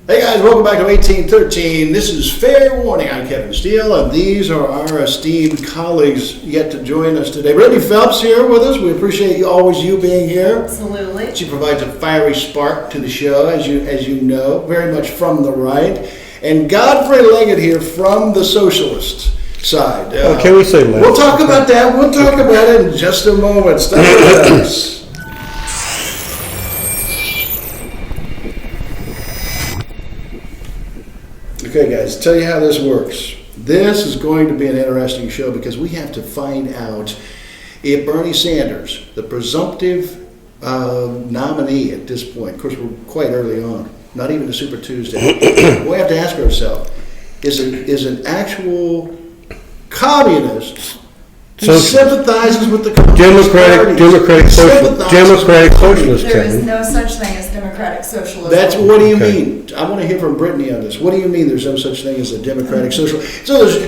Hey guys, welcome back to 1813. This is Fair Warning. I'm Kevin Steele, and these are our esteemed colleagues yet to join us today. Brittany Phelps here with us. We appreciate you being here. Absolutely. She provides a fiery spark to the show, as you know, very much from the right. And Godfrey Leggett here from the socialist side. Can we say left? We'll talk about that. We'll talk about it in just a moment. Stay with us. Okay, guys, tell you how this works. This is going to be an interesting show because we have to find out if Bernie Sanders, the presumptive nominee at this point, of course we're quite early on, not even a Super Tuesday, we have to ask ourselves, is an actual communist who sympathizes with the Democratic Socialist. There is no such thing as democratic socialism. That's what do you mean? I want to hear from Brittany on this. What do you mean there's no such thing as a democratic socialist? So there's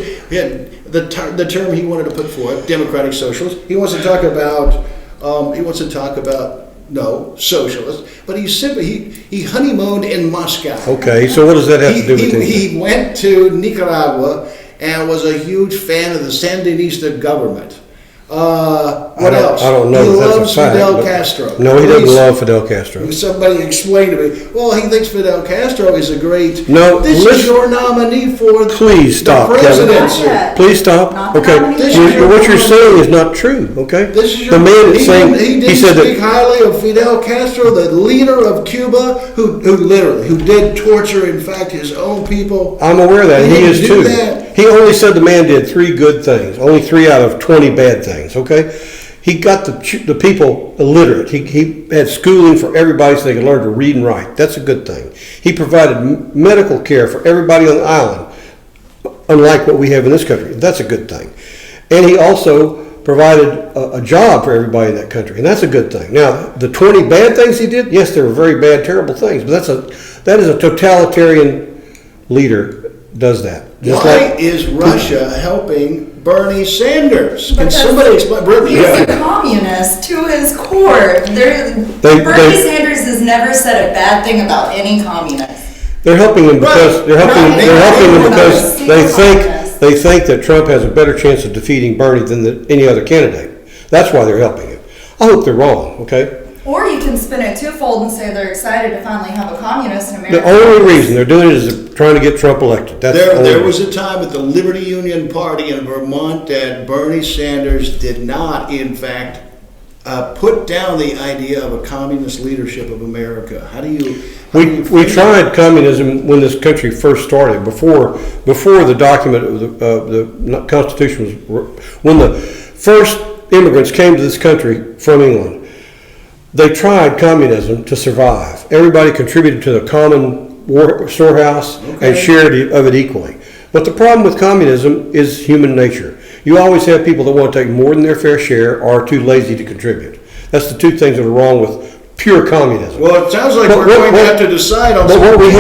the term he wanted to put forth, democratic socialist. He wants to talk about socialist, but he honeymooned in Moscow. Okay, so what does that have to do with anything? He went to Nicaragua and was a huge fan of the Sandinista government. What else? I don't know. He That's loves a fact, Fidel Castro. No, he doesn't love Fidel Castro. Somebody explained to me, well, he thinks Fidel Castro is a great... No, this is your nominee for please stop, the presidency. Kevin. Please stop. Okay, what you're saying is not true, okay? This is the man is saying... He did speak highly of Fidel Castro, the leader of Cuba, who did torture, in fact, his own people. I'm aware of that, and he is too. That. He only said the man did 3 good things, only 3 out of 20 bad things, okay? He got the people illiterate. He had schooling for everybody so they could learn to read and write. That's a good thing. He provided medical care for everybody on the island, unlike what we have in this country. That's a good thing. And he also provided a job for everybody in that country, and that's a good thing. Now, the 20 bad things he did, yes, they were very bad, terrible things, but that is a totalitarian leader does that. Why is Russia helping Bernie Sanders? Can somebody explain? Brittany, he's a communist to his core. Bernie Sanders has never said a bad thing about any communist. They're helping him because they think that Trump has a better chance of defeating Bernie than any other candidate. That's why they're helping him. I hope they're wrong. Okay. Or you can spin it twofold and say they're excited to finally have a communist in America. The only reason they're doing it is trying to get Trump elected. There was a time at the Liberty Union Party in Vermont that Bernie Sanders did not, in fact, put down the idea of a communist leadership of America. We tried communism when this country first started, before the document of the Constitution was, when the first immigrants came to this country from England. They tried communism to survive. Everybody contributed to the common storehouse and shared of it equally. But the problem with communism is human nature. You always have people that want to take more than their fair share or are too lazy to contribute. That's the 2 things that are wrong with pure communism. Well, it sounds like we're going to have to decide on what we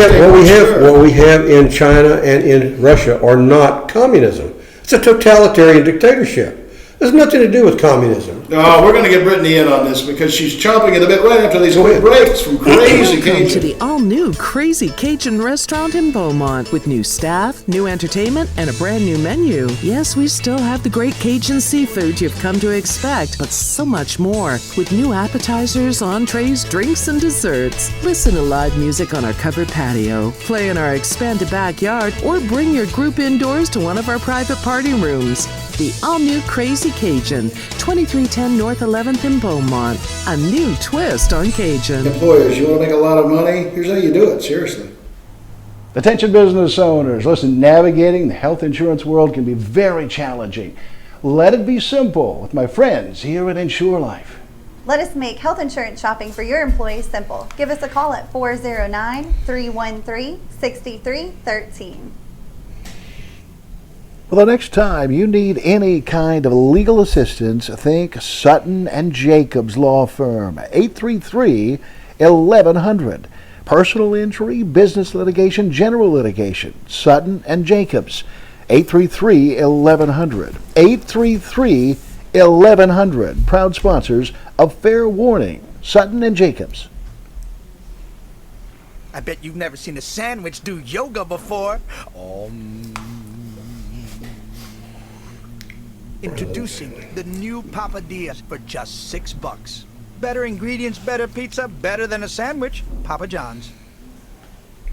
have in China and in Russia are not communism. It's a totalitarian dictatorship. There's nothing to do with communism. No, we're going to get Brittany in on this because she's chomping at the bit right after these quick breaks from Crazy Cajun. Welcome to the all-new Crazy Cajun restaurant in Beaumont with new staff, new entertainment, and a brand new menu. Yes, we still have the great Cajun seafood you've come to expect, but so much more with new appetizers, entrees, drinks, and desserts. Listen to live music on our covered patio, play in our expanded backyard, or bring your group indoors to one of our private party rooms. The all-new Crazy Cajun, 2310 North 11th in Beaumont. A new twist on Cajun. Employers, you want to make a lot of money? Here's how you do it, seriously. Attention business owners, listen, navigating the health insurance world can be very challenging. Let it be simple with my friends here at Insure Life. Let us make health insurance shopping for your employees simple. Give us a call at 409-313-6313. Well, the next time you need any kind of legal assistance, think Sutton and Jacobs Law Firm, 833-1100. Personal injury, business litigation, general litigation, Sutton and Jacobs, 833-1100. 833-1100. Proud sponsors of Fair Warning, Sutton and Jacobs. I bet you've never seen a sandwich do yoga before. Introducing the new Papadias for just $6. Better ingredients, better pizza, better than a sandwich. Papa John's.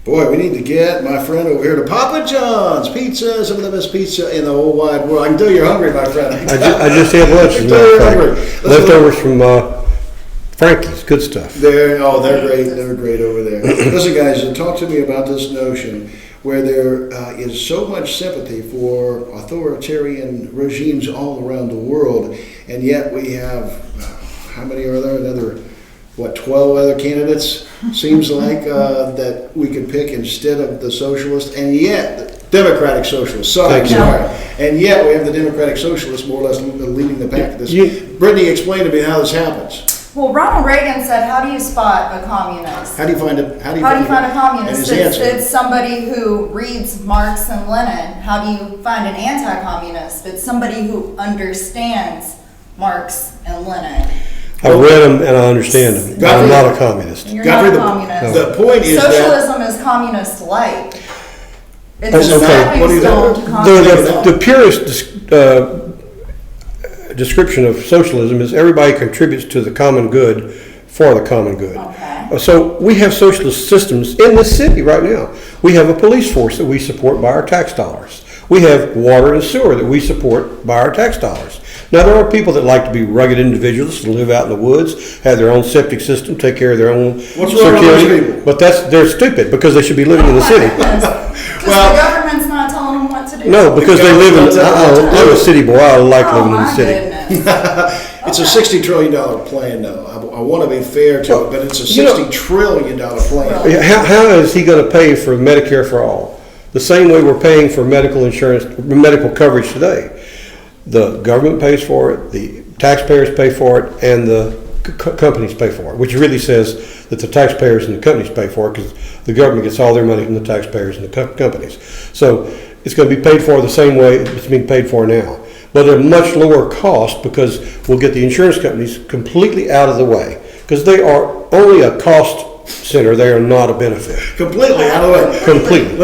Boy, we need to get my friend over here to Papa John's Pizza, some of the best pizza in the whole wide world. I can tell you're hungry, my friend. I just had lunch, as a matter of fact. Leftovers from Frankie's, good stuff. They're great. They're great over there. Listen, guys, talk to me about this notion where there is so much sympathy for authoritarian regimes all around the world, and yet we have, how many are there? Another, 12 other candidates, seems like, that we could pick instead of the socialist, and yet, Democratic Socialists, sorry. And yet we have the Democratic Socialists more or less leading the pack of this. Brittany, explain to me how this happens. Well, Ronald Reagan said, how do you spot a communist? How do you find a communist? And his answer. It's somebody who reads Marx and Lenin. How do you find an anti-communist? It's somebody who understands Marx and Lenin. I read them and I understand them. I'm not a communist. You're not a communist. The point is socialism is communist light. It's a okay. stepping stone to communism. The purest description of socialism is everybody contributes to the common good for the common good. Okay. So we have socialist systems in this city right now. We have a police force that we support by our tax dollars. We have water and sewer that we support by our tax dollars. Now, there are people that like to be rugged individuals and live out in the woods, have their own septic system, take care of their own security. But they're stupid because they should be living in the city. Because the government's not telling them what to do. No, because they live in. I'm a city boy. I like living in the city. It's a $60 trillion plan, though. I want to be fair to it, but it's a $60 trillion plan. How is he going to pay for Medicare for all? The same way we're paying for medical insurance, medical coverage today. The government pays for it, the taxpayers pay for it, and the companies pay for it, which really says that the taxpayers and the companies pay for it because the government gets all their money from the taxpayers and the companies. So it's going to be paid for the same way it's being paid for now, but at a much lower cost because we'll get the insurance companies completely out of the way because they are only a cost center, they are not a benefit. Completely out of the way. Completely.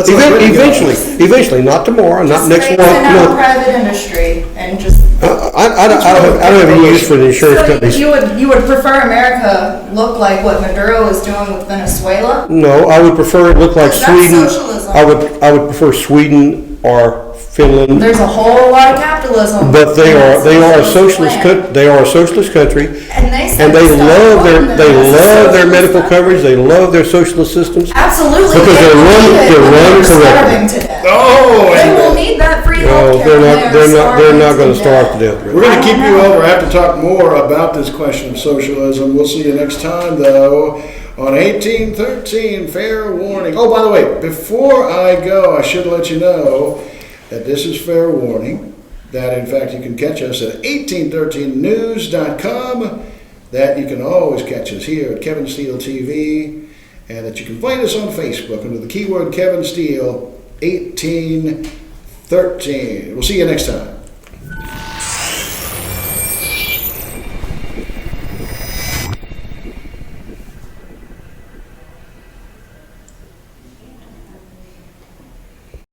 Eventually, not tomorrow, not next month. No. Private industry and just. I don't have any use for the insurance companies. You would prefer America look like what Maduro is doing with Venezuela? No, I would prefer it look like Sweden. Socialism. I would prefer Sweden or Finland. There's a whole lot of capitalism. But they are a socialist country. They are a socialist country, and they love their medical coverage. They love their socialist systems. Absolutely, because they're run correctly. They will need that free healthcare. They're not going to starve to death. We're going to keep you over. I have to talk more about this question of socialism. We'll see you next time, though, on 1813. Fair warning. Oh, by the way, before I go, I should let you know that this is fair warning, that in fact you can catch us at 1813news.com, that you can always catch us here at Kevin Steele TV, and that you can find us on Facebook under the keyword Kevin Steele 1813. We'll see you next time.